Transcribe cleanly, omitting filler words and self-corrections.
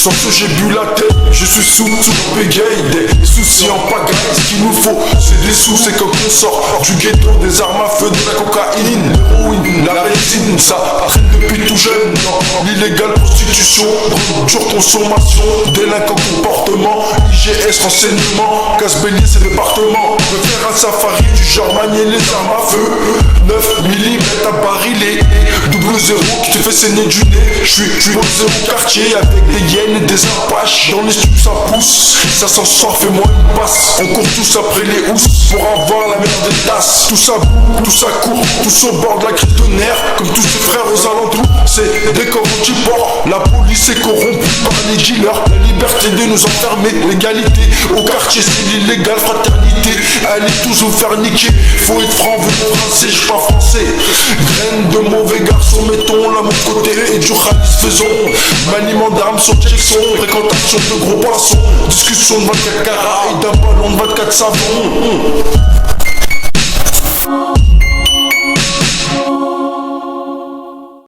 Sans ce j'ai bu la tête, je suis sous bégaye. Des soucis en pagaille, ce qu'il nous faut c'est des sous. C'est quand on sort du ghetto, des armes à feu, de la cocaïne, l'héroïne, la résine. Ça arrête depuis tout jeune, l'illégale prostitution, dure consommation, délinquant comportement, IGS renseignement, casse-bélier c'est département. Je veux faire un safari du genre manier les armes à feu, 9 mm à barillet, double zéro qui te fait saigner du nez. Je suis au quartier avec des hyènes et des apaches. Dans les stups ça pousse, ça s'en sort, fais-moi une passe. On court tous après les housses pour avoir la merde des tasses. Tout ça boue, tout ça court, tous au bord de la crise de nerfs. Comme tous ses frères aux alentours, c'est des corps qui portent. La police est corrompue par les dealers. La liberté de nous enfermer, l'égalité au quartier c'est l'illégal, fraternité. Allez tous vous faire niquer, faut être franc, vous français, je suis pas français. Graines de mauvais garçons, mettons la mon côté et du ralice faisons. Maniement d'armes sur Jackson, fréquentation de gros poissons, discussion de 24 carats et d'un ballon de 24 savons.